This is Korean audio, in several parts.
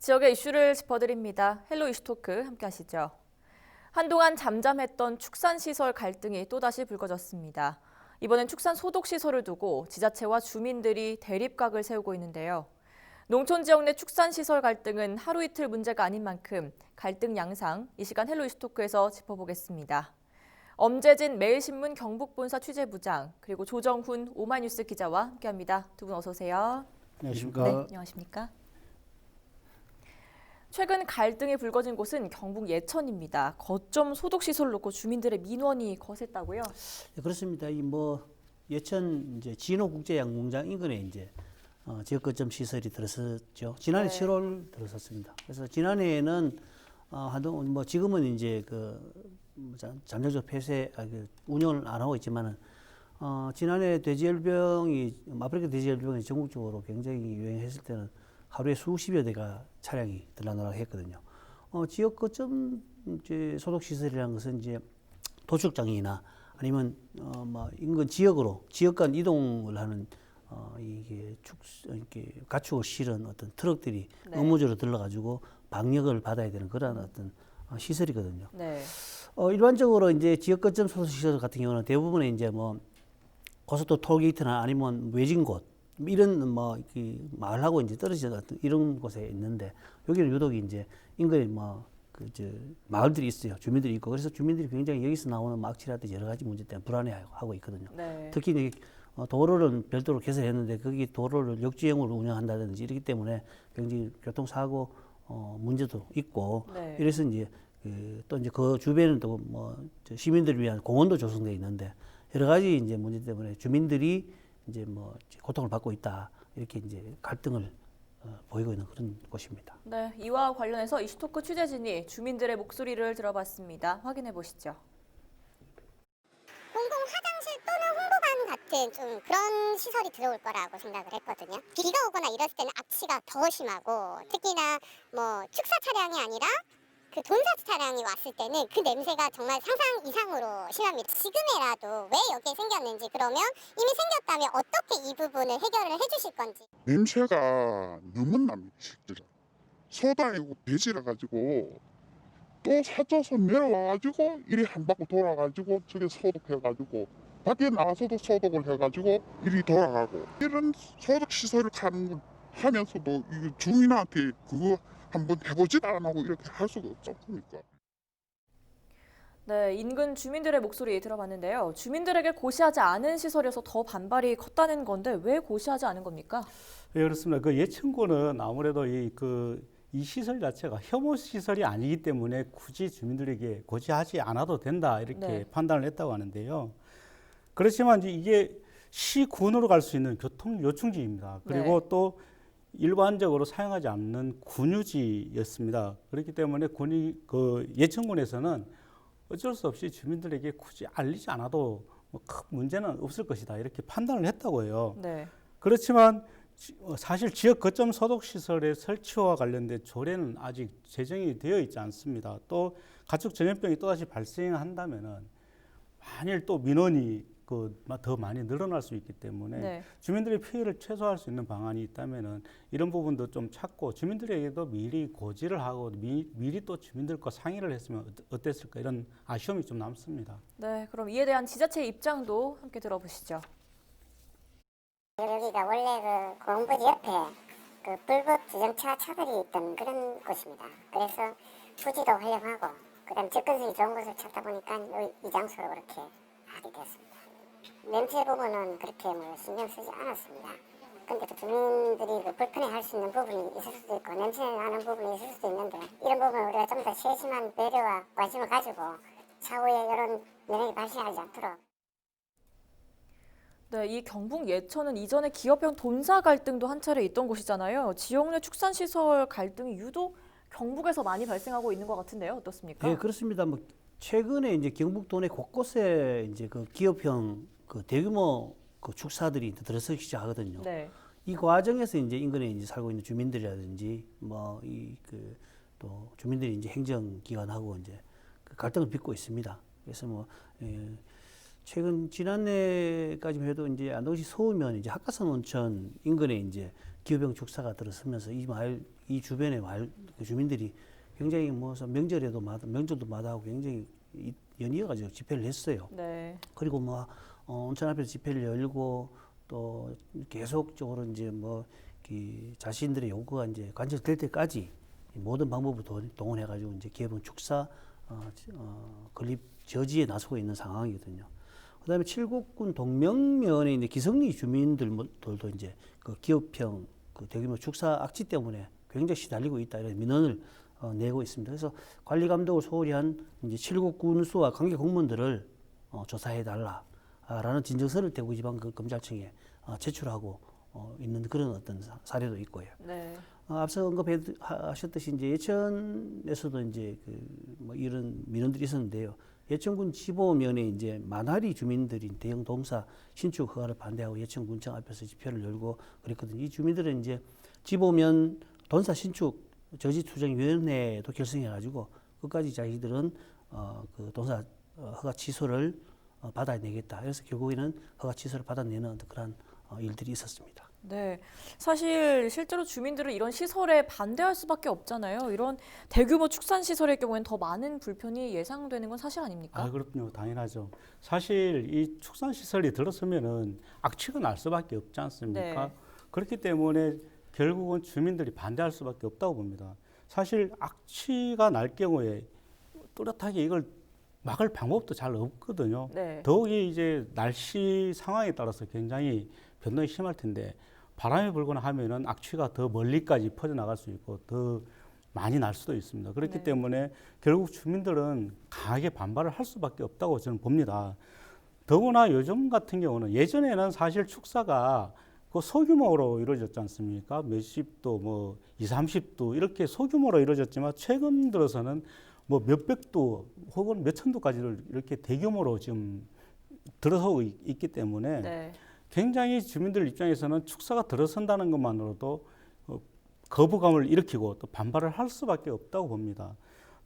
지역의 이슈를 짚어드립니다. 헬로 이슈토크 함께 하시죠. 한동안 잠잠했던 축산시설 갈등이 또다시 불거졌습니다. 이번엔 축산 소독시설을 두고 지자체와 주민들이 대립각을 세우고 있는데요. 농촌 지역 내 축산시설 갈등은 하루 이틀 문제가 아닌 만큼 갈등 양상, 이 시간 헬로 이슈토크에서 짚어보겠습니다. 엄재진 매일신문 경북본사 취재부장, 그리고 조정훈 오마이뉴스 기자와 함께합니다. 두 분 어서 오세요. 안녕하십니까. 네, 안녕하십니까. 최근 갈등이 불거진 곳은 경북 예천입니다. 거점 소독시설을 놓고 주민들의 민원이 거셌다고요? 네, 그렇습니다. 예천 진호국제양궁장 인근에 지역 거점 시설이 들어섰죠. 지난해 네. 7월 들어섰습니다. 그래서 지난해에는 한동 지금은 잠정적 폐쇄 운영을 안 하고 있지만은 지난해 아프리카 돼지열병이 전국적으로 굉장히 유행했을 때는 하루에 수십여 대가 차량이 들락날락 했거든요. 지역 거점 소독시설이라는 것은 도축장이나 아니면 인근 지역 간 이동을 하는 이렇게 가축을 실은 어떤 트럭들이 네. 의무적으로 들러가지고 방역을 받아야 되는 그런 어떤 시설이거든요. 네. 일반적으로 지역 거점 소독시설 같은 경우는 대부분의 고속도로 톨게이트나 아니면 외진 곳 이런 마을하고 떨어진 어떤 이런 곳에 있는데 여기는 유독 인근에 마을들이 있어요. 주민들이 있고 그래서 주민들이 굉장히 여기서 나오는 악취라든지 여러 가지 문제 때문에 불안해하고 있거든요. 네. 특히 도로를 별도로 개설했는데 거기 도로를 역주행으로 운영한다든지 이렇기 때문에 굉장히 교통사고 문제도 있고 네. 이래서 또 그 주변에는 또 시민들을 위한 공원도 조성되어 있는데 여러 가지 문제 때문에 주민들이 고통을 받고 있다 이렇게 갈등을 보이고 있는 그런 곳입니다. 네, 이와 관련해서 이슈토크 취재진이 주민들의 목소리를 들어봤습니다. 확인해 보시죠. 공공 화장실 또는 홍보관 같은 좀 그런 시설이 들어올 거라고 생각을 했거든요. 비가 오거나 이랬을 때는 악취가 더 심하고 특히나 축사 차량이 아니라 그 돈사 차량이 왔을 때는 그 냄새가 정말 상상 이상으로 심합니다. 지금이라도 왜 여기에 생겼는지 그러면 이미 생겼다면 어떻게 이 부분을 해결을 해주실 건지. 냄새가 너무 납니다. 실제로 소다이고 돼지라 가지고 또 사줘서 내려와가지고 이리 한 바퀴 돌아가지고 저기 소독해가지고 밖에 나와서도 소독을 해가지고 이리 돌아가고 이런 소독 시설을 하면서도 이 주민한테 그거 한번 해보지도 안 하고 이렇게 할 수가 없지 않습니까? 네, 인근 주민들의 목소리 들어봤는데요. 주민들에게 고시하지 않은 시설에서 더 반발이 컸다는 건데 왜 고시하지 않은 겁니까? 예, 그렇습니다. 그 예천군은 아무래도 이 시설 자체가 혐오 시설이 아니기 때문에 굳이 주민들에게 고시하지 않아도 된다 이렇게 네. 판단을 했다고 하는데요. 그렇지만 이게 시군으로 갈 수 있는 교통 요충지입니다. 그리고 네. 또 일반적으로 사용하지 않는 군유지였습니다. 그렇기 때문에 예천군에서는 어쩔 수 없이 주민들에게 굳이 알리지 않아도 큰 문제는 없을 것이다 이렇게 판단을 했다고 해요. 네. 그렇지만 사실 지역 거점 소독 시설의 설치와 관련된 조례는 아직 제정이 되어 있지 않습니다. 또 가축 전염병이 또다시 발생한다면은 만일 또 민원이 더 많이 늘어날 수 있기 때문에 네. 주민들의 피해를 최소화할 수 있는 방안이 있다면은 이런 부분도 좀 찾고 주민들에게도 미리 고지를 하고 미리 또 주민들과 상의를 했으면 어땠을까 이런 아쉬움이 좀 남습니다. 네, 그럼 이에 대한 지자체의 입장도 함께 들어보시죠. 여기가 원래 그 공부지 옆에 그 불법 주정차 차들이 있던 그런 곳입니다. 그래서 부지도 활용하고 그다음 접근성이 좋은 곳을 찾다 보니까 이 장소로 그렇게 하게 됐습니다. 냄새 부분은 그렇게 신경 쓰지 않았습니다. 근데 주민들이 불편해할 수 있는 부분이 있을 수도 있고 냄새 나는 부분이 있을 수도 있는데 이런 부분을 우리가 좀 더 세심한 배려와 관심을 가지고 차후에 이런 면역이 발생하지 않도록. 네, 이 경북 예천은 이전에 기업형 돈사 갈등도 한 차례 있던 곳이잖아요. 지역 내 축산시설 갈등이 유독 경북에서 많이 발생하고 있는 것 같은데요. 어떻습니까? 네, 그렇습니다. 최근에 경북도 내 곳곳에 그 기업형 대규모 축사들이 들어서기 시작하거든요. 네. 이 과정에서 인근에 살고 있는 주민들이라든지 또 주민들이 행정기관하고 그 갈등을 빚고 있습니다. 그래서 지난해까지만 해도 안동시 서우면 학가산 온천 인근에 기후병 축사가 들어서면서 이 마을 이 주변의 마을 그 주민들이 굉장히 뭐 명절도 마다하고 굉장히 연이어가지고 집회를 했어요. 네. 그리고 뭐 온천 앞에서 집회를 열고 또 계속적으로 이제 뭐 자신들의 요구가 이제 관철될 때까지 모든 방법을 동원해가지고 이제 기후병 축사 건립 저지에 나서고 있는 상황이거든요. 그다음에 칠곡군 동명면에 있는 기성리 주민들도 이제 그 기후병 그 대규모 축사 악취 때문에 굉장히 시달리고 있다 이런 민원을 내고 있습니다. 그래서 관리 감독을 소홀히 한 이제 칠곡군수와 관계 공무원들을 조사해 달라라는 진정서를 대구지방검찰청에 제출하고 있는 그런 어떤 사례도 있고요. 네. 앞서 언급하셨듯이 이제 예천에서도 이제 뭐 이런 민원들이 있었는데요. 예천군 지보면에 이제 만화리 주민들이 대형 동사 신축 허가를 반대하고 예천군청 앞에서 집회를 열고 그랬거든요. 이 주민들은 이제 지보면 돈사 신축 저지투쟁위원회도 결성해가지고 끝까지 자기들은 그 돈사 허가 취소를 받아내겠다. 그래서 결국에는 허가 취소를 받아내는 그런 일들이 있었습니다. 네. 사실 실제로 주민들은 이런 시설에 반대할 수밖에 없잖아요. 이런 대규모 축산 시설의 경우에는 더 많은 불편이 예상되는 건 사실 아닙니까? 아, 그렇군요. 당연하죠. 사실 이 축산 시설이 들어서면은 악취가 날 수밖에 없지 않습니까? 네. 그렇기 때문에 결국은 주민들이 반대할 수밖에 없다고 봅니다. 사실 악취가 날 경우에 뚜렷하게 이걸 막을 방법도 잘 없거든요. 네. 더욱이 이제 날씨 상황에 따라서 굉장히 변동이 심할 텐데 바람이 불거나 하면은 악취가 더 멀리까지 퍼져나갈 수 있고 더 많이 날 수도 있습니다. 그렇기 네. 때문에 결국 주민들은 강하게 반발을 할 수밖에 없다고 저는 봅니다. 더구나 요즘 같은 경우는 예전에는 사실 축사가 그 소규모로 이루어졌지 않습니까? 몇십 도, 뭐 20, 30도 이렇게 소규모로 이루어졌지만 최근 들어서는 뭐 몇백 도 혹은 몇천 도까지를 이렇게 대규모로 지금 들어서고 있기 때문에 네. 굉장히 주민들 입장에서는 축사가 들어선다는 것만으로도 거부감을 일으키고 또 반발을 할 수밖에 없다고 봅니다.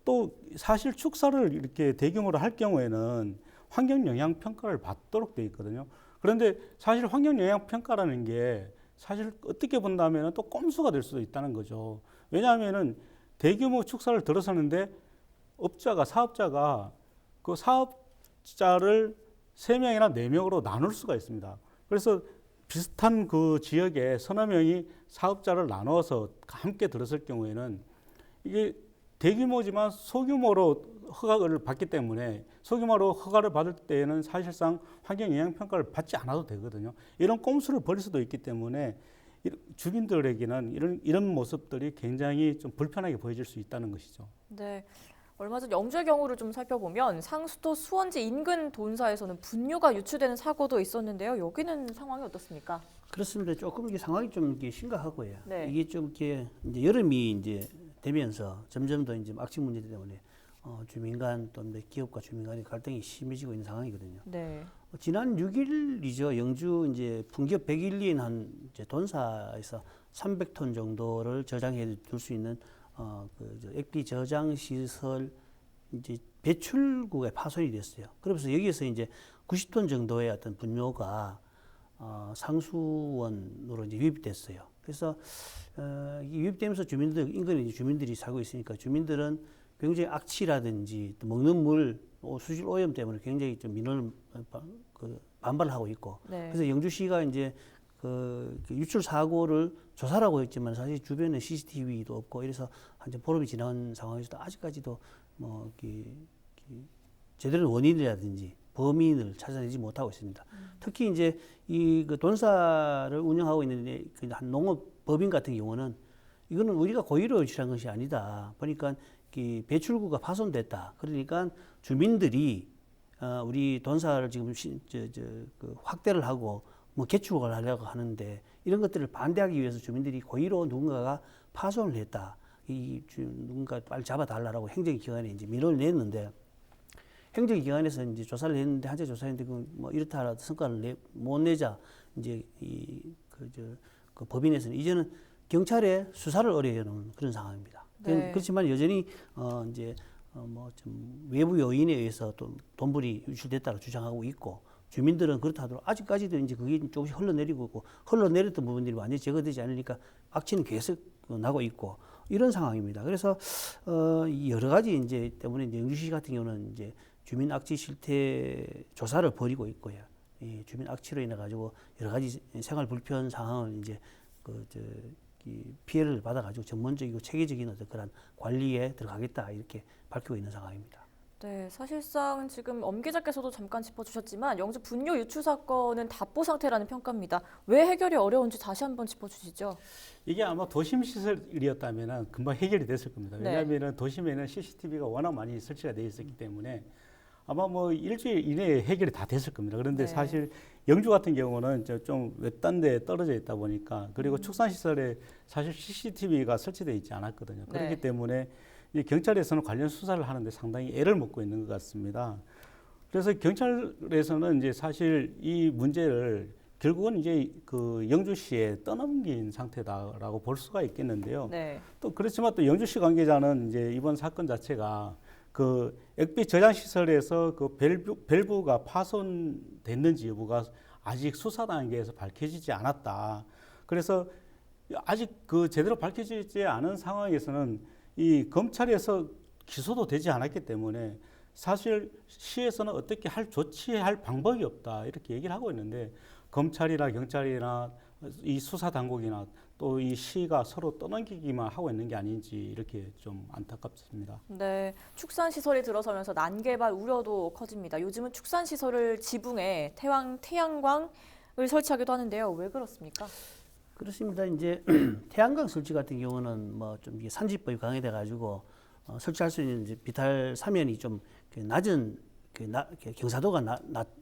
또 사실 축사를 이렇게 대규모로 할 경우에는 환경 영향 평가를 받도록 돼 있거든요. 그런데 사실 환경 영향 평가라는 게 사실 어떻게 본다면 또 꼼수가 될 수도 있다는 거죠. 왜냐하면은 대규모 축사를 들어서는데 사업자가 그 사업자를 3명이나 4명으로 나눌 수가 있습니다. 그래서 비슷한 그 지역에 서너 명이 사업자를 나눠서 함께 들었을 경우에는 이게 대규모지만 소규모로 허가를 받기 때문에 소규모로 허가를 받을 때에는 사실상 환경 영향 평가를 받지 않아도 되거든요. 이런 꼼수를 벌일 수도 있기 때문에 주민들에게는 이런 모습들이 굉장히 좀 불편하게 보여질 수 있다는 것이죠. 네. 얼마 전 영주의 경우를 좀 살펴보면 상수도 수원지 인근 돈사에서는 분뇨가 유출되는 사고도 있었는데요. 여기는 상황이 어떻습니까? 그렇습니다. 조금 이게 상황이 좀 이게 심각하고요. 네. 이게 좀 이렇게 이제 여름이 이제 되면서 점점 더 이제 악취 문제 때문에 주민 간 또 기업과 주민 간의 갈등이 심해지고 있는 상황이거든요. 네. 지난 6일이죠. 영주 이제 풍기업 101리인 한 이제 돈사에서 300톤 정도를 저장해 둘 수 있는 액비 저장 시설 이제 배출구가 파손이 됐어요. 그러면서 여기에서 이제 90톤 정도의 어떤 분뇨가 상수원으로 이제 유입이 됐어요. 그래서 유입되면서 인근에 주민들이 살고 있으니까 주민들은 굉장히 악취라든지 또 먹는 물, 수질 오염 때문에 굉장히 좀 민원을 반발을 하고 있고. 네. 그래서 영주시가 이제 그 유출 사고를 조사를 하고 있지만 사실 주변에 CCTV도 없고 이래서 한 보름이 지난 상황에서도 아직까지도 뭐 제대로 원인이라든지 범인을 찾아내지 못하고 있습니다. 특히 이제 그 돈사를 운영하고 있는 한 농업법인 같은 경우는 이거는 우리가 고의로 유출한 것이 아니다. 보니까 배출구가 파손됐다. 그러니까 주민들이 우리 돈사를 지금 확대를 하고 뭐 개축을 하려고 하는데 이런 것들을 반대하기 위해서 주민들이 고의로 누군가가 파손을 했다. 누군가 빨리 잡아달라고 행정기관에 이제 민원을 냈는데 행정기관에서 이제 조사를 했는데 한차 조사했는데 뭐 이렇다 하라도 성과를 못 내자 이제 그 법인에서는 이제는 경찰에 수사를 의뢰해놓은 그런 상황입니다. 네. 그렇지만 여전히 뭐 좀 외부 요인에 의해서 또 돈불이 유출됐다고 주장하고 있고 주민들은 그렇다 하더라도 아직까지도 이제 그게 조금씩 흘러내리고 있고 흘러내렸던 부분들이 완전히 제거되지 않으니까 악취는 계속 나고 있고 이런 상황입니다. 그래서 여러 가지 이제 때문에 이제 영주시 같은 경우는 이제 주민 악취 실태 조사를 벌이고 있고요. 이 주민 악취로 인해 가지고 여러 가지 생활 불편 상황을 이제 이 피해를 받아가지고 전문적이고 체계적인 어떤 그런 관리에 들어가겠다 이렇게 밝히고 있는 상황입니다. 네, 사실상 지금 엄 기자께서도 잠깐 짚어주셨지만 영주 분뇨 유출 사건은 답보 상태라는 평가입니다. 왜 해결이 어려운지 다시 한번 짚어주시죠. 이게 아마 도심 시설이었다면 금방 해결이 됐을 겁니다. 네. 왜냐하면 도심에는 CCTV가 워낙 많이 설치가 되어 있었기 때문에 아마 뭐 일주일 이내에 해결이 다 됐을 겁니다. 그런데 네. 사실 영주 같은 경우는 좀 외딴 데 떨어져 있다 보니까 그리고 축산시설에 사실 CCTV가 설치되어 있지 않았거든요. 네. 그렇기 때문에 이 경찰에서는 관련 수사를 하는데 상당히 애를 먹고 있는 것 같습니다. 그래서 경찰에서는 이제 사실 이 문제를 결국은 이제 그 영주시에 떠넘긴 상태다라고 볼 수가 있겠는데요. 네. 또 그렇지만 또 영주시 관계자는 이제 이번 사건 자체가 그 액비 저장 시설에서 그 밸브가 파손됐는지 여부가 아직 수사 단계에서 밝혀지지 않았다. 그래서 아직 그 제대로 밝혀지지 않은 상황에서는 이 검찰에서 기소도 되지 않았기 때문에 사실 시에서는 어떻게 조치할 방법이 없다 이렇게 얘기를 하고 있는데 검찰이나 경찰이나 이 수사 당국이나 또 이 시가 서로 떠넘기기만 하고 있는 게 아닌지 이렇게 좀 안타깝습니다. 네, 축산시설이 들어서면서 난개발 우려도 커집니다. 요즘은 축산시설을 지붕에 태양광을 설치하기도 하는데요. 왜 그렇습니까? 그렇습니다. 이제 태양광 설치 같은 경우는 뭐 좀 산지법이 강화돼 가지고 설치할 수 있는 이제 비탈 사면이 좀 낮은 경사도가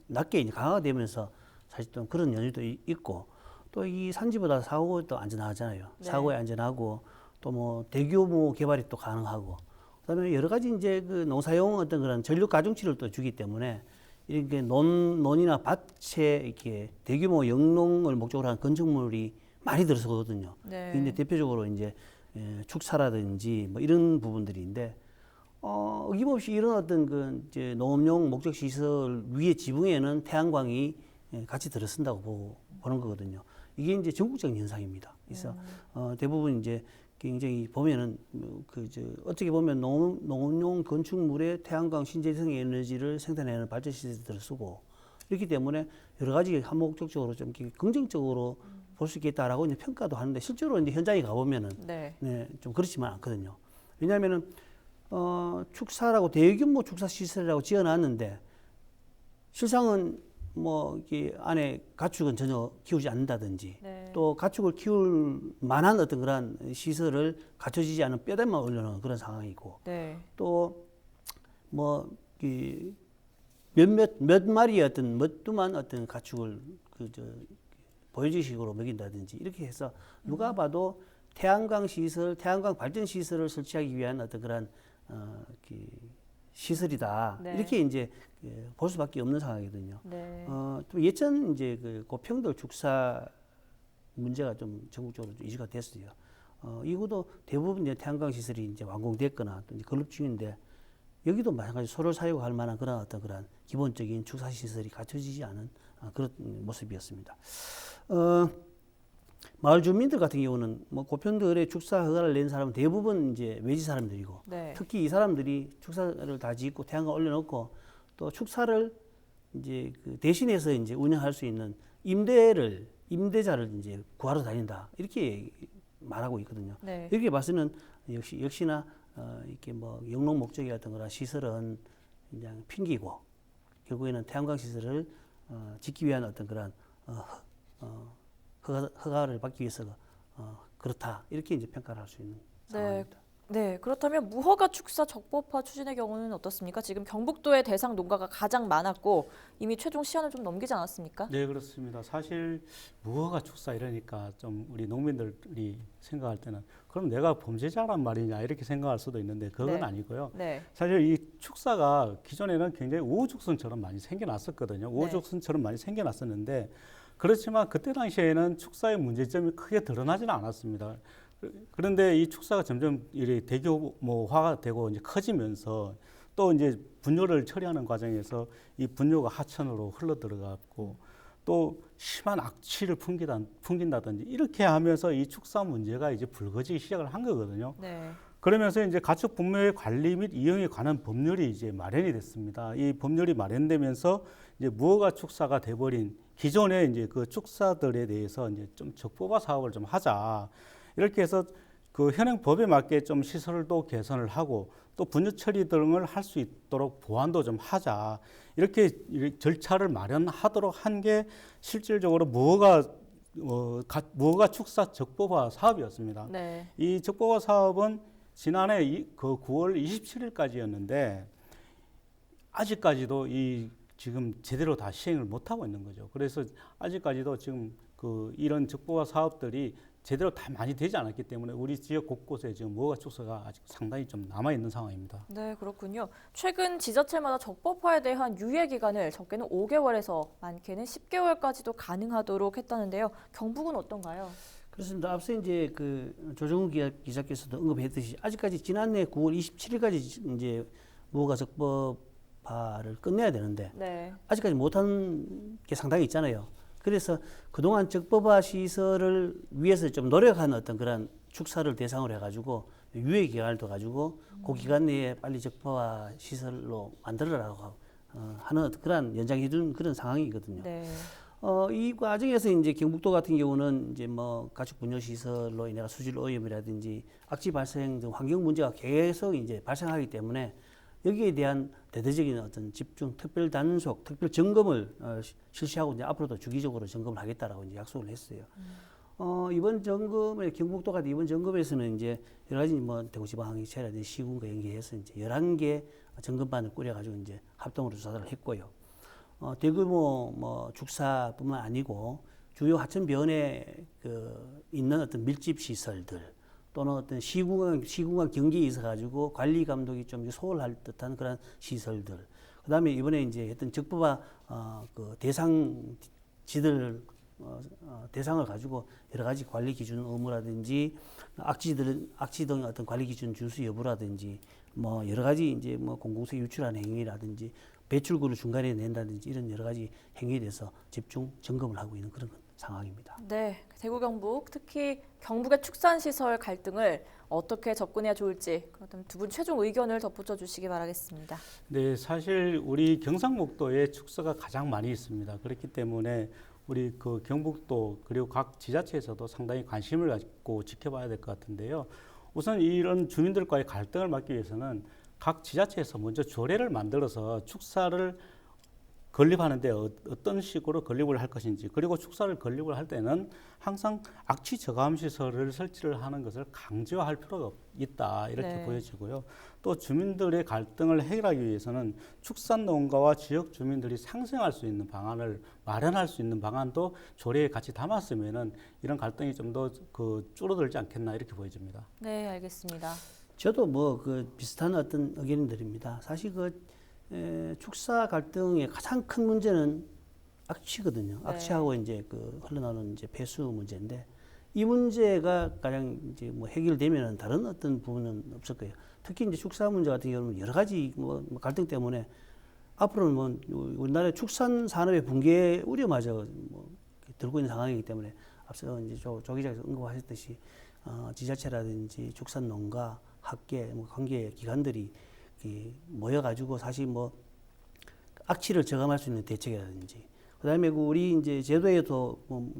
낮게 이제 강화가 되면서 사실 좀 그런 연유도 있고 또 이 산지보다 사고도 안전하잖아요. 네. 사고에 안전하고 또 뭐 대규모 개발이 또 가능하고 그다음에 여러 가지 이제 그 농사용 어떤 그런 전력 가중치를 또 주기 때문에 이렇게 논이나 밭에 이렇게 대규모 영농을 목적으로 한 건축물이 많이 들어서거든요. 네. 근데 대표적으로 이제 축사라든지 뭐 이런 부분들인데 어김없이 이런 어떤 그 이제 농업용 목적 시설 위에 지붕에는 태양광이 같이 들어선다고 보는 거거든요. 이게 이제 전국적인 현상입니다. 그래서 대부분 이제 굉장히 보면은 어떻게 보면 농업용 건축물에 태양광 신재생 에너지를 생산하는 발전 시설들을 쓰고 이렇기 때문에 여러 가지 한목적적으로 좀 긍정적으로 볼 수 있겠다라고 이제 평가도 하는데 실제로 이제 현장에 가보면은 네. 좀 그렇지만 않거든요. 왜냐하면은 축사라고 대규모 축사 시설이라고 지어놨는데 실상은 뭐 이게 안에 가축은 전혀 키우지 않는다든지 네. 또 가축을 키울 만한 어떤 그런 시설을 갖춰지지 않은 뼈대만 올려놓은 그런 상황이고 네. 또 뭐 몇 마리의 어떤 몇두만 어떤 가축을 보여주식으로 먹인다든지 이렇게 해서 누가 봐도 태양광 시설, 태양광 발전 시설을 설치하기 위한 어떤 그런 시설이다. 네. 이렇게 이제 볼 수밖에 없는 상황이거든요. 네. 또 예천 이제 그 고평들 축사 문제가 좀 전국적으로 좀 이슈가 됐어요. 이후도 대부분 이제 태양광 시설이 이제 완공됐거나 또 이제 건립 중인데 여기도 마찬가지 소를 사용할 만한 그런 어떤 그런 기본적인 축사 시설이 갖춰지지 않은 그런 모습이었습니다. 마을 주민들 같은 경우는 뭐 고평들에 축사 허가를 낸 사람은 대부분 이제 외지 사람들이고 네. 특히 이 사람들이 축사를 다 짓고 태양광 올려놓고 또 축사를 이제 그 대신해서 이제 운영할 수 있는 임대자를 이제 구하러 다닌다 이렇게 말하고 있거든요. 네. 이렇게 봐서는 역시나 이렇게 뭐 영농 목적의 어떤 그런 시설은 그냥 핑계고 결국에는 태양광 시설을 짓기 위한 어떤 그런 허가를 받기 위해서 그렇다 이렇게 이제 평가를 할 수 있는 상황입니다. 네, 그렇다면 무허가 축사 적법화 추진의 경우는 어떻습니까? 지금 경북도의 대상 농가가 가장 많았고 이미 최종 시한을 좀 넘기지 않았습니까? 네, 그렇습니다. 사실 무허가 축사 이러니까 좀 우리 농민들이 생각할 때는 그럼 내가 범죄자란 말이냐 이렇게 생각할 수도 있는데 그건 네. 아니고요. 네. 사실 이 축사가 기존에는 굉장히 우후죽순처럼 많이 생겨났었거든요. 우후죽순처럼 많이 생겨났었는데 그렇지만 그때 당시에는 축사의 문제점이 크게 드러나지는 않았습니다. 그런데 이 축사가 점점 이렇게 대규모화가 되고 이제 커지면서 또 이제 분뇨를 처리하는 과정에서 이 분뇨가 하천으로 흘러 들어갔고 또 심한 악취를 풍긴다든지 이렇게 하면서 이 축사 문제가 이제 불거지기 시작을 한 거거든요. 네. 그러면서 이제 가축 분묘의 관리 및 이용에 관한 법률이 이제 마련이 됐습니다. 이 법률이 마련되면서 이제 무허가 축사가 돼버린 기존의 이제 그 축사들에 대해서 이제 좀 적법화 사업을 좀 하자. 이렇게 해서 그 현행 법에 맞게 좀 시설도 개선을 하고 또 분뇨 처리 등을 할 수 있도록 보완도 좀 하자. 이렇게 절차를 마련하도록 한 게 실질적으로 무허가 축사 적법화 사업이었습니다. 네. 이 적법화 사업은 지난해 그 9월 27일까지였는데 아직까지도 이 지금 제대로 다 시행을 못 하고 있는 거죠. 그래서 아직까지도 지금 그 이런 적법화 사업들이 제대로 다 많이 되지 않았기 때문에 우리 지역 곳곳에 지금 무허가 축사가 아직 상당히 좀 남아 있는 상황입니다. 네, 그렇군요. 최근 지자체마다 적법화에 대한 유예 기간을 적게는 5개월에서 많게는 10개월까지도 가능하도록 했다는데요. 경북은 어떤가요? 그렇습니다. 앞서 이제 그 조정훈 기자께서도 언급했듯이 아직까지 지난해 9월 27일까지 이제 무허가 적법화를 끝내야 되는데 네. 아직까지 못한 게 상당히 있잖아요. 그래서 그동안 적법화 시설을 위해서 좀 노력하는 어떤 그런 축사를 대상으로 해가지고 유예 기간을 둬가지고 그 기간 내에 빨리 적법화 시설로 만들어라고 하는 그런 연장해준 그런 상황이거든요. 네. 이 과정에서 이제 경북도 같은 경우는 이제 뭐 가축 분뇨 시설로 인해 수질 오염이라든지 악취 발생 등 환경 문제가 계속 이제 발생하기 때문에 여기에 대한 대대적인 어떤 집중, 특별 단속, 특별 점검을 실시하고 이제 앞으로도 주기적으로 점검을 하겠다라고 이제 약속을 했어요. 이번 점검에 경북도가 이번 점검에서는 이제 여러 가지 뭐 대구지방항공처라든지 시군과 연계해서 이제 11개 점검반을 꾸려가지고 이제 합동으로 조사를 했고요. 대규모 뭐 축사뿐만 아니고 주요 하천변에 있는 어떤 밀집 시설들 또는 어떤 시군간 경계에 있어가지고 관리 감독이 좀 소홀할 듯한 그런 시설들. 그다음에 이번에 이제 했던 적법화 그 대상지들 대상을 가지고 여러 가지 관리 기준 의무라든지 악취 등 어떤 관리 기준 준수 여부라든지 뭐 여러 가지 이제 뭐 공공세 유출하는 행위라든지 배출구를 중간에 낸다든지 이런 여러 가지 행위에 대해서 집중 점검을 하고 있는 그런 상황입니다. 네, 대구 경북 특히 경북의 축산시설 갈등을 어떻게 접근해야 좋을지 그렇다면 두 분 최종 의견을 덧붙여 주시기 바라겠습니다. 네, 사실 우리 경상북도에 축사가 가장 많이 있습니다. 그렇기 때문에 우리 그 경북도 그리고 각 지자체에서도 상당히 관심을 갖고 지켜봐야 될 것 같은데요. 우선 이런 주민들과의 갈등을 막기 위해서는 각 지자체에서 먼저 조례를 만들어서 축사를 건립하는데 어떤 식으로 건립을 할 것인지 그리고 축사를 건립을 할 때는 항상 악취 저감 시설을 설치를 하는 것을 강조할 필요가 있다 이렇게 네. 보여지고요. 또 주민들의 갈등을 해결하기 위해서는 축산 농가와 지역 주민들이 상생할 수 있는 방안을 마련할 수 있는 방안도 조례에 같이 담았으면은 이런 갈등이 좀 더 줄어들지 않겠나 이렇게 보여집니다. 네, 알겠습니다. 저도 뭐 비슷한 어떤 의견들입니다. 사실 축사 갈등의 가장 큰 문제는 악취거든요. 네. 악취하고 이제 흘러나오는 이제 폐수 문제인데 이 문제가 가장 이제 뭐 해결되면은 다른 어떤 부분은 없을 거예요. 특히 이제 축사 문제 같은 경우는 여러 가지 뭐 갈등 때문에 앞으로는 뭐 우리나라 축산 산업의 붕괴 우려마저 뭐 들고 있는 상황이기 때문에 앞서 이제 조 기자께서 언급하셨듯이 지자체라든지 축산 농가, 학계, 뭐 관계 기관들이 모여가지고 사실 뭐 악취를 저감할 수 있는 대책이라든지 그다음에 우리 이제 제도에도 뭐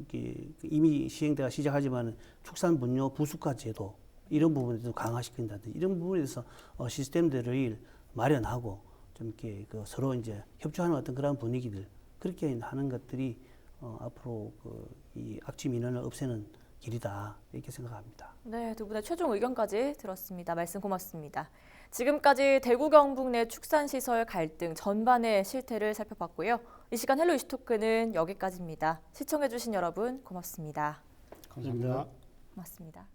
이미 시행되가 시작하지만 축산 분뇨 부수가 제도 이런 부분에도 강화시킨다든지 이런 부분에 대해서 시스템들을 마련하고 좀 이렇게 서로 이제 협조하는 어떤 그런 분위기들 그렇게 하는 것들이 앞으로 이 악취 민원을 없애는 길이다 이렇게 생각합니다. 네, 두 분의 최종 의견까지 들었습니다. 말씀 고맙습니다. 지금까지 대구 경북 내 축산시설 갈등 전반의 실태를 살펴봤고요. 이 시간 헬로 이슈토크는 여기까지입니다. 시청해주신 여러분 고맙습니다. 감사합니다. 고맙습니다.